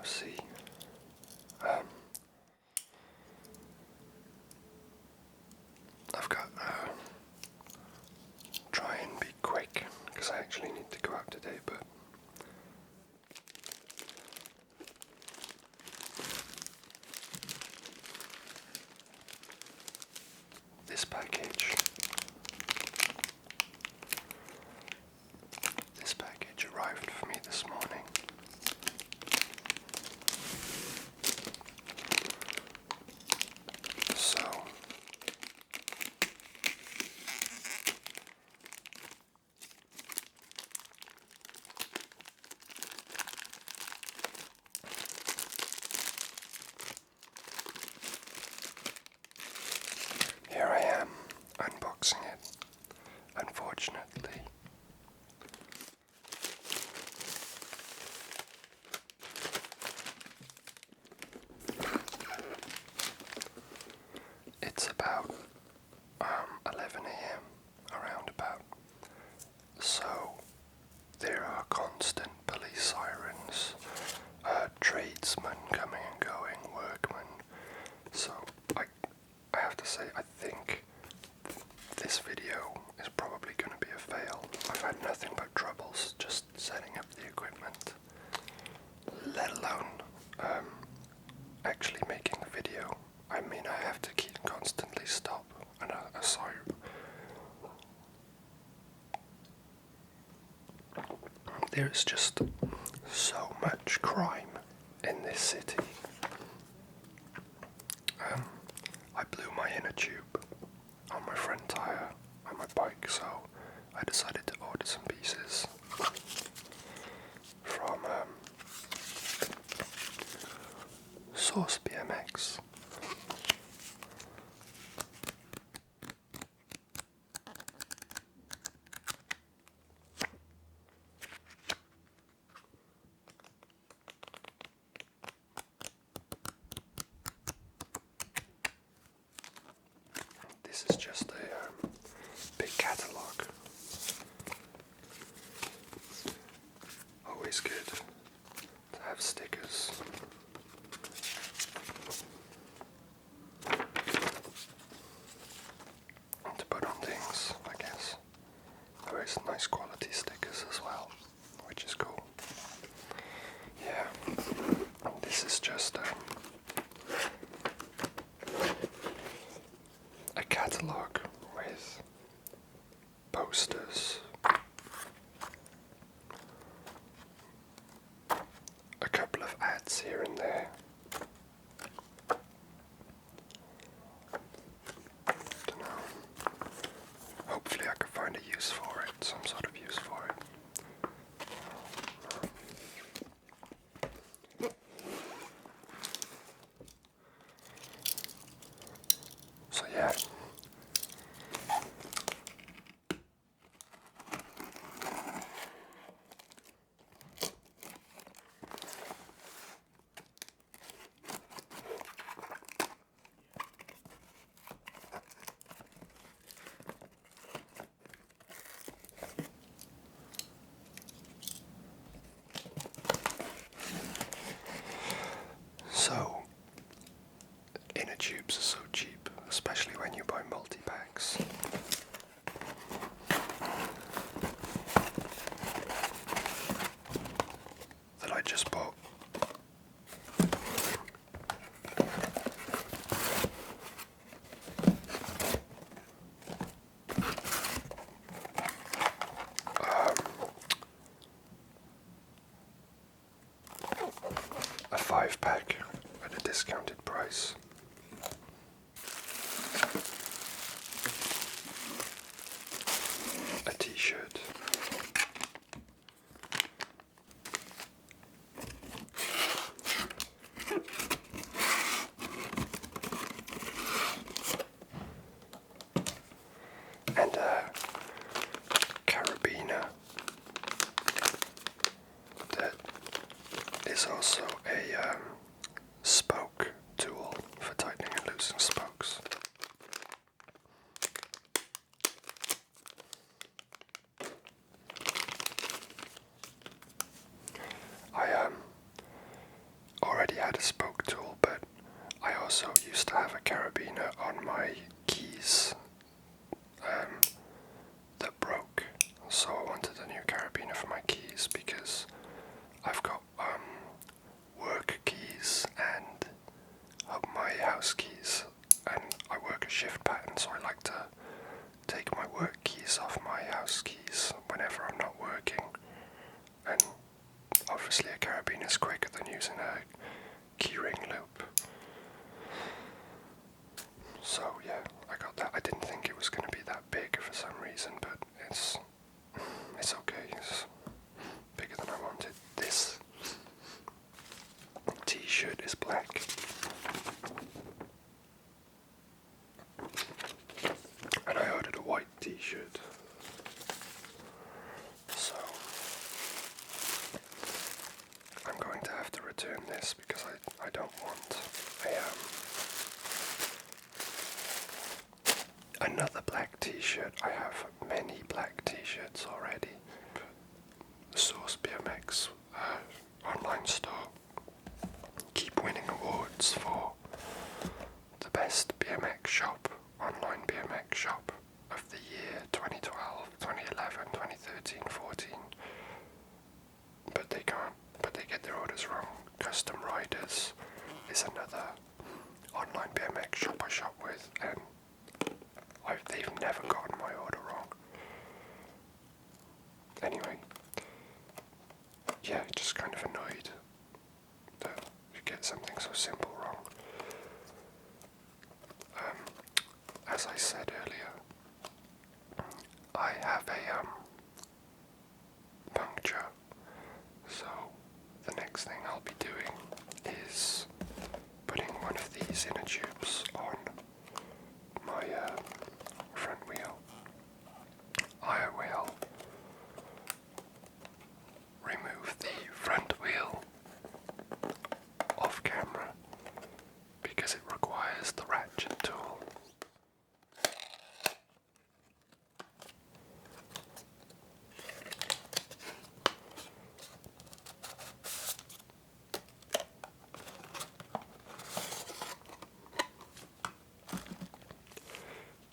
see. I've got try and be quick because I actually need to go out today, but this package arrived for me this morning. So here I am unboxing it. Unfortunately, it's about 11 a.m. around about. So there are constant police sirens, tradesmen coming and going, workmen. So I have to say, I think this video is probably going to be a fail. I've had nothing but troubles just setting up the equipment, let alone actually making the video. I mean, I have to keep constantly stop and sorry. There's just so much crime in this city. I blew my inner tube on my front tire on my bike, so I decided to order some pieces from Source BMX. This is just a big catalogue. Always good to have stickers. To put on things, I guess. Always nice quality stickers as well, which is cool. Yeah, this is just a catalogue with posters, a couple of ads here and there. Dunno. Hopefully I can find a use for it, some sort of use for it. So yeah. So, inner tubes are so cheap, especially when you buy multi-packs. That I just bought. A 5-pack at a discounted price. A t-shirt. And a carabiner that is also a spoke tool for tightening and loosening spokes. t-shirt. So I'm going to have to return this because I don't want another black t-shirt. I have many black t-shirts already. The Source BMX online store keep winning awards for the best BMX shop, online BMX shop of the year 2012, 2011, 2013, 14. But they get their orders wrong. Custom Riders is another online BMX shop I shop with, and they've never gotten my order wrong. Anyway, yeah, just kind of annoyed that you get something so simple wrong. As I said earlier, I have a puncture, so the next thing I'll be doing is putting one of these inner tubes on my front wheel. I will remove the front wheel off camera because it requires the ratchet tool.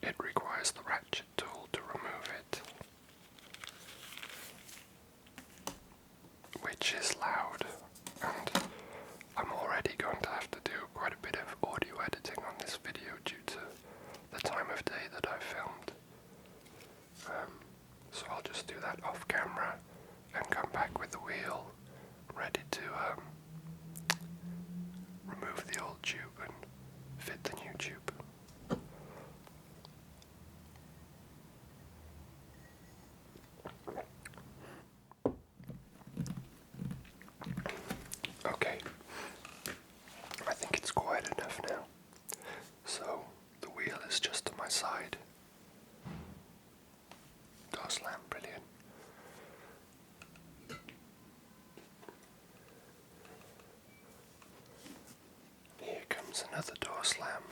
It requires the ratchet tool to remove it, which is loud, and I'm already going to have to do quite a bit of audio editing on this video due to the time of day that I filmed. So I'll just do that off camera and come back with the wheel ready to remove the old tube and fit the new tube. Okay, I think it's quiet enough now. So the wheel is just to my side. Door slam, brilliant. Here comes another door slam.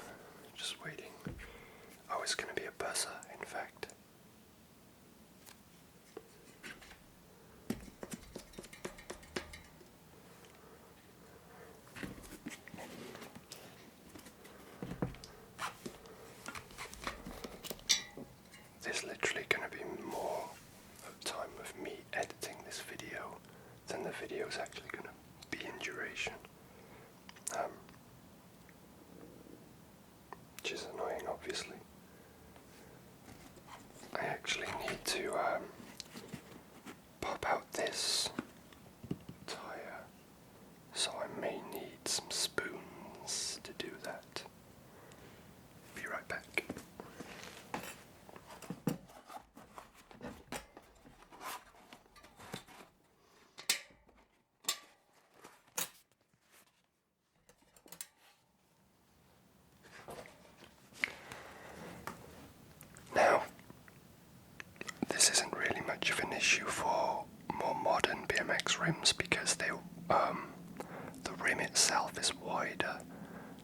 Just waiting. Oh, it's going to be a buzzer, in fact. There's literally going to be more time of me editing this video than the video is actually going to be in duration. Which is annoying, obviously. I actually need to pop out this tire, so I may need some spoons to do that. Be right back. Now, this isn't really much of an issue for more modern BMX rims because the rim itself is wider,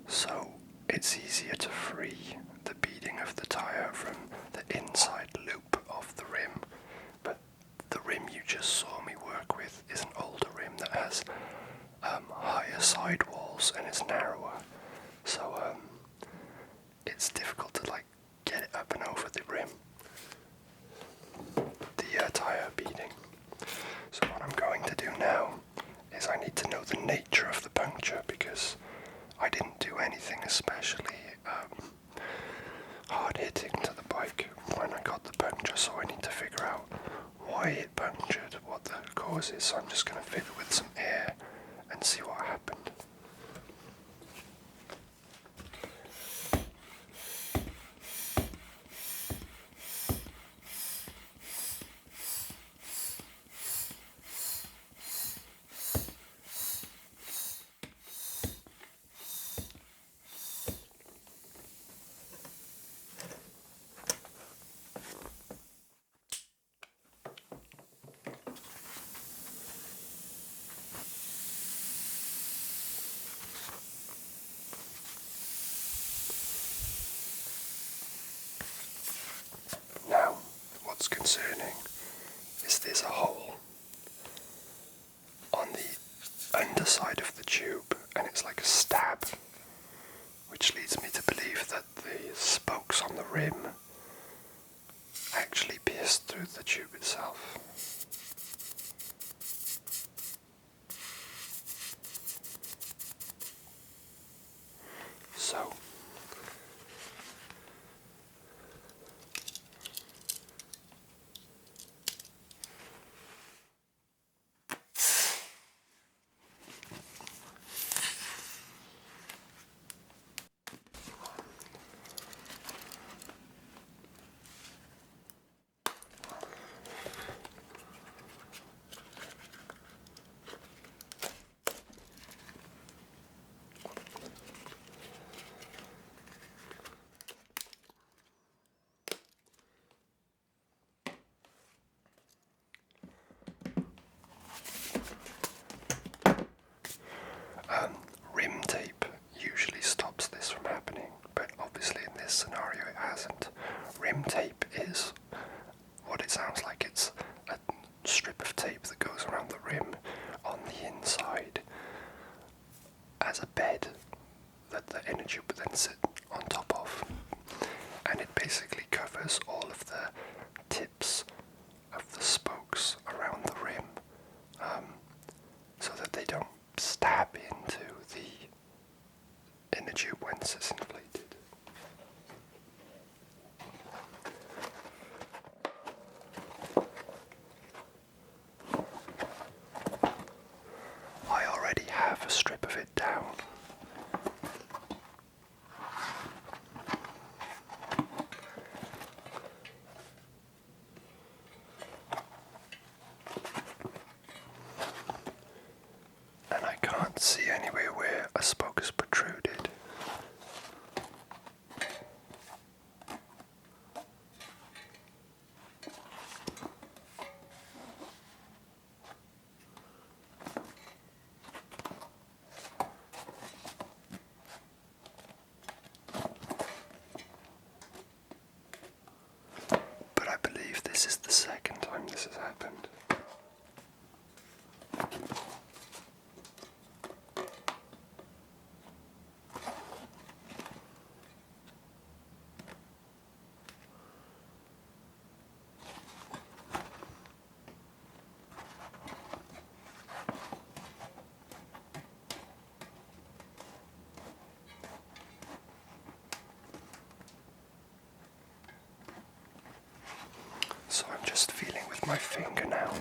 so it's easier to free the beading of the tire from the inside loop of the rim. But the rim you just saw me work with is an older rim that has higher sidewalls and is narrower, so it's difficult to get it up and over the rim, the tire beading. So what I'm going to do now is I need to know the nature of the puncture because I didn't do anything especially hard hitting to the bike when I got the puncture, so I need to figure out why it punctured, what the cause is. So I'm just going to fill it with some air and see what happened. what's concerning is there's a hole on the underside of the tube, and it's like a stab, which leads me to believe that the spokes on the rim actually pierced through the tube itself. So, rim tape usually stops this from happening, but obviously in this scenario it hasn't. Rim tape is what it sounds like. It's a strip of tape that goes around the rim on the inside as a bed that the inner tube would then sit on top of, and it basically covers all of the tips of the spokes around the rim, so that they don't stab into the inner tube once it's inflated. I already have a strip of it down. And I can't see anywhere where a spoke is protruded. But I believe this is the second time this has happened. So I'm just feeling with my finger now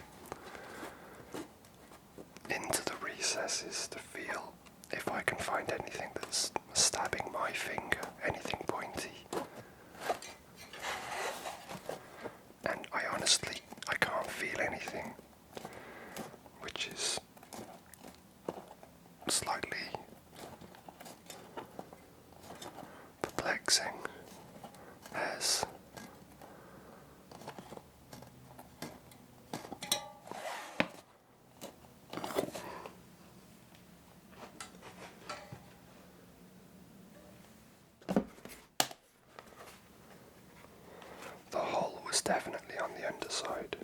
into the recesses to feel if I can find anything that's stabbing my finger, anything pointy. And I honestly can't feel anything, which is slightly perplexing, as the hole was definitely on the underside.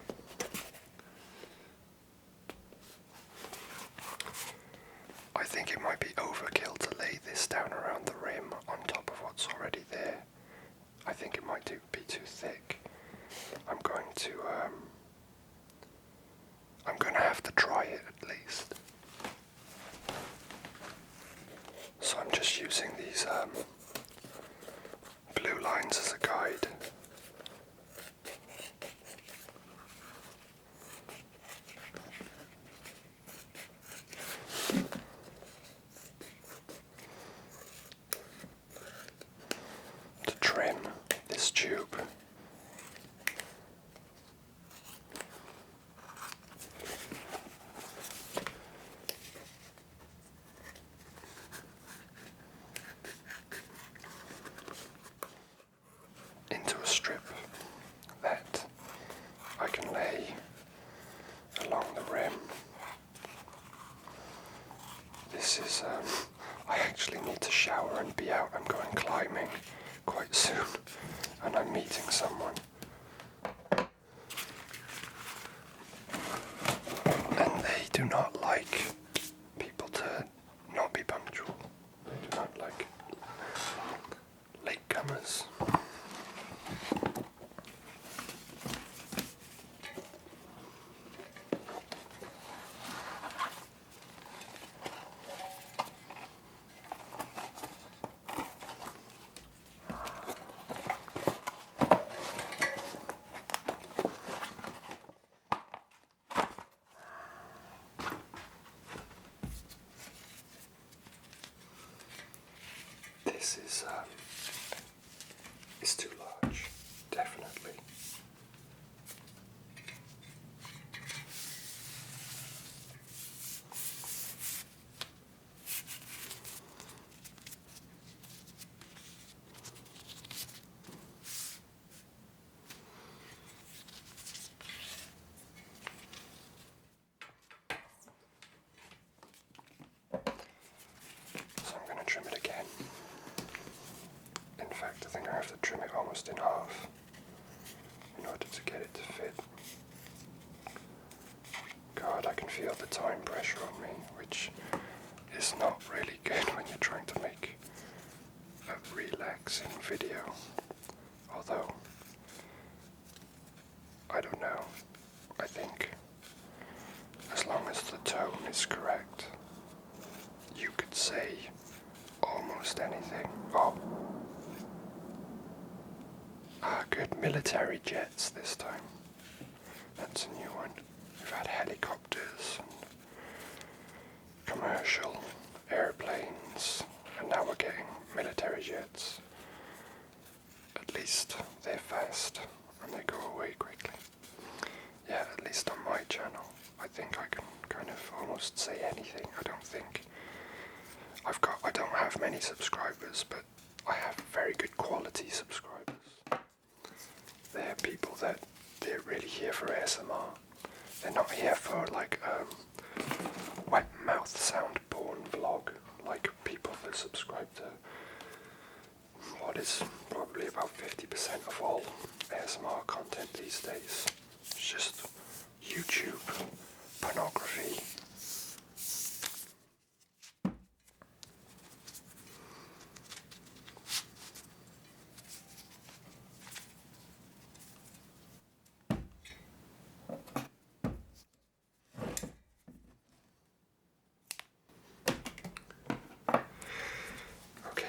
I think it might be overkill to lay this down around the rim on top of what's already there. I think it might be too thick. I'm going to have to try it at least. So I'm just using these blue lines as a guide. To trim this tube. Into a strip that I can lay along the rim. This is, I actually need to shower and be out. I'm going climbing quite soon, and I'm meeting someone. this is too large, definitely. So I'm going to trim it again. In fact, I think I have to trim it almost in half in order to get it to fit. God, I can feel the time pressure on me, which is not really good when you're trying to make a relaxing video. Although, I don't know, I think as long as the tone is correct, you could say almost anything. Oh. Ah, good, military jets this time. That's a new one. We've had helicopters and commercial airplanes, and now we're getting military jets. At least they're fast and they go away quickly. Yeah, at least on my channel, I think I can kind of almost say anything. I don't have many subscribers, but I have very good quality subscribers. They're people that they're really here for ASMR. They're not here for like wet mouth sound porn vlog like people that subscribe to what is probably about 50% of all ASMR content these days. It's just YouTube pornography. Okay.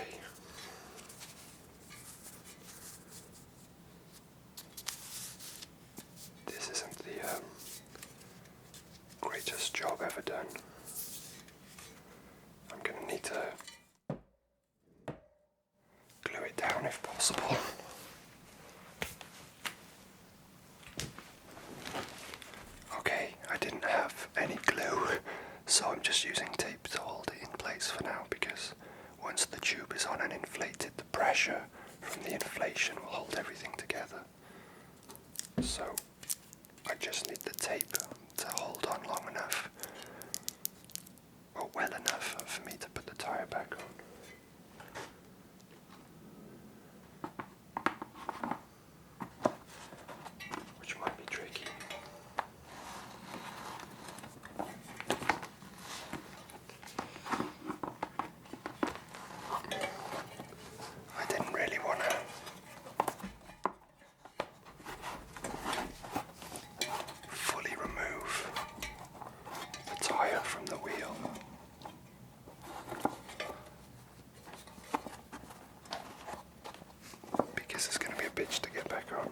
This isn't the greatest job ever done. I'm gonna need to glue it down if possible. Okay, I didn't have any glue, so I'm just using tape to hold it in place for now, because once the tube is on and inflated, the pressure from the inflation will hold everything together. So I just need the tape to hold on long enough, or well enough for me to put the tire back on. Which might be tricky. I didn't really want to fully remove the tire from the wheel. Because it's going to be a bitch to get back on.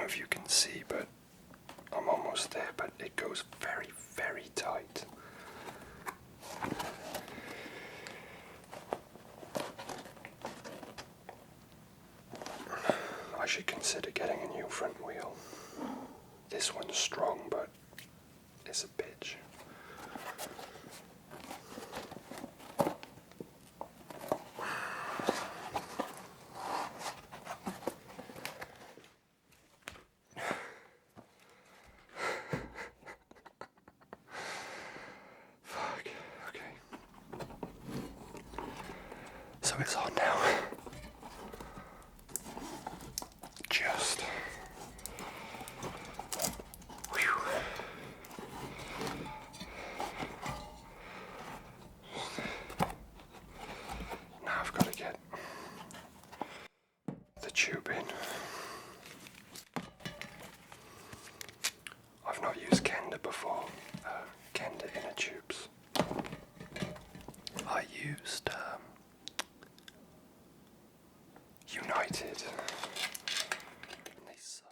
If you can see, but I'm almost there, but it goes very, very tight. I should consider getting a new front wheel. This one's strong, but it's a bitch. it's on now. Just. Whew. Now I've got to get the tube in. I've not used Kenda before. Kenda innertubes. I used United. They suck.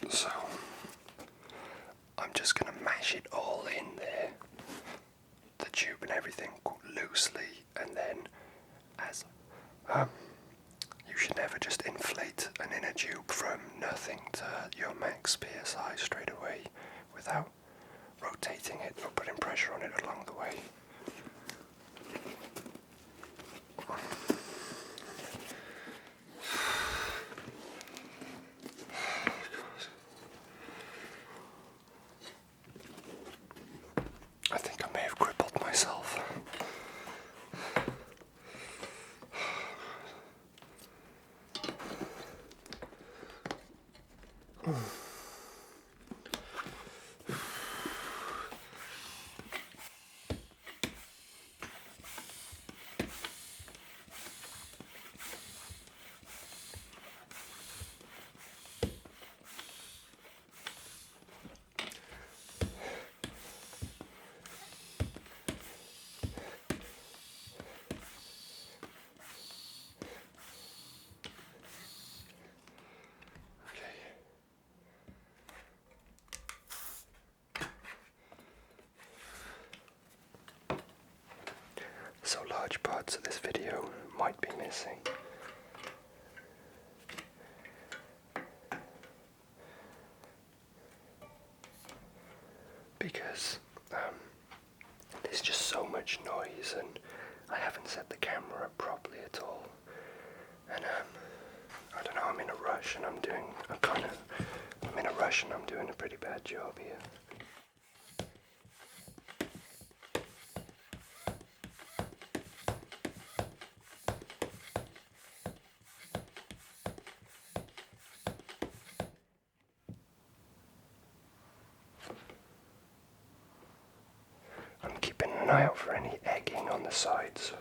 So, I'm just going to mash it all in there, the tube and everything, loosely, and then as you should never just inflate an inner tube from nothing to your max PSI straight away without rotating it or putting pressure on it along the way. I think I may have crippled myself. So large parts of this video might be missing. Because there's just so much noise and I haven't set the camera up properly at all. And I don't know, I'm in a rush and I'm doing a pretty bad job here. I'm keeping an eye out for any egging on the sides,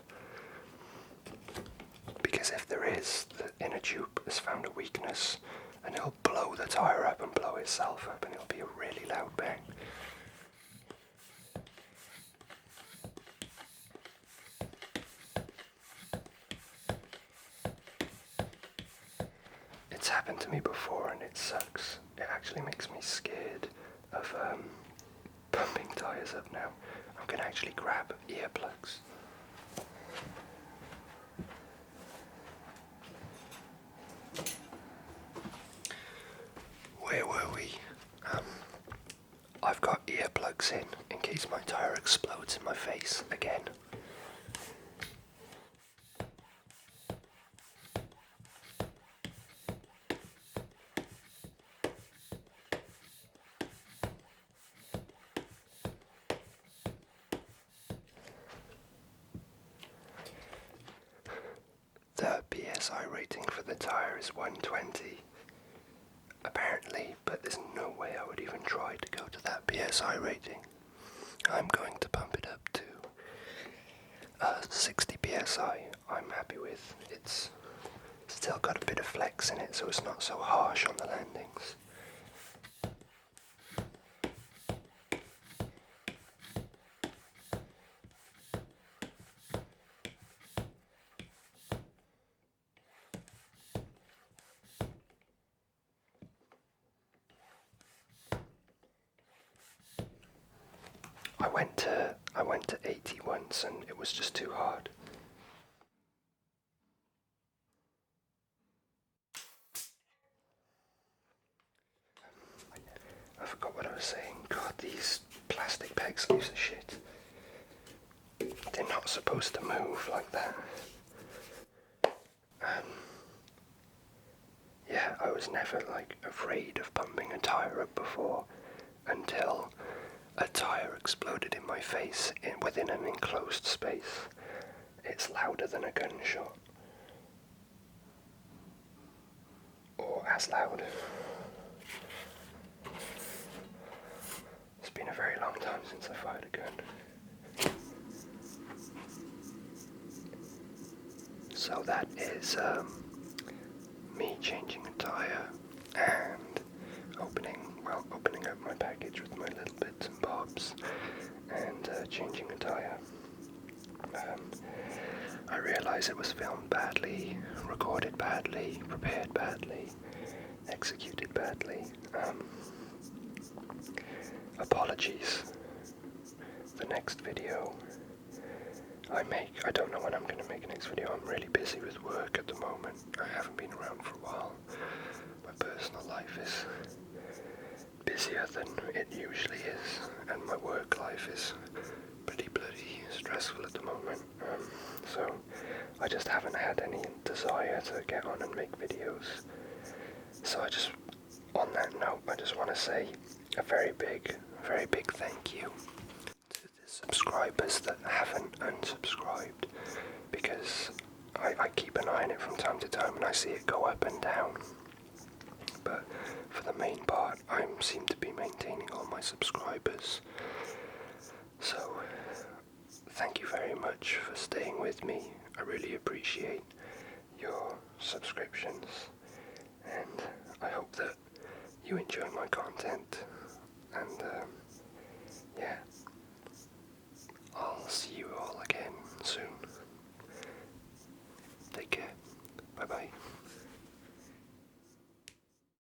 because if there is, the inner tube has found a weakness and it'll blow the tire up and blow itself up and it'll be a really loud bang. It's happened to me before and it sucks. It actually makes me scared of pumping tires up now. I'm gonna actually grab earplugs. Where were we? I've got earplugs in case my tire explodes in my face again. The PSI rating for the tire is 120, apparently, but there's no way I would even try to go to that PSI rating. I'm going to pump it up to 60 PSI. I'm happy with. It's still got a bit of flex in it, so it's not so harsh on the landings. I went to 80 once and it was just too hard. I forgot what I was saying. God, these plastic pegs are piece of shit. They're not supposed to move like that. Yeah, I was never like afraid of pumping a tire up before until a tire exploded in my face within an enclosed space. It's louder than a gunshot. Or as loud. It's been a very long time since I fired a gun. So that is me changing a tire and opening up my package with my little bits and bobs and changing a tire. I realise it was filmed badly, recorded badly, prepared badly, executed badly. Apologies. The next video I don't know when I'm going to make a next video. I'm really busy with work at the moment. I haven't been around for a while. My personal life is busier than it usually is, and my work life is pretty bloody stressful at the moment. So I just haven't had any desire to get on and make videos. So on that note, I just want to say a very big thank you to the subscribers that haven't unsubscribed, because I keep an eye on it from time to time and I see it go up and down. But for the main part, I seem to be maintaining all my subscribers. So thank you very much for staying with me. I really appreciate your subscriptions, and I hope that you enjoy my content. And yeah,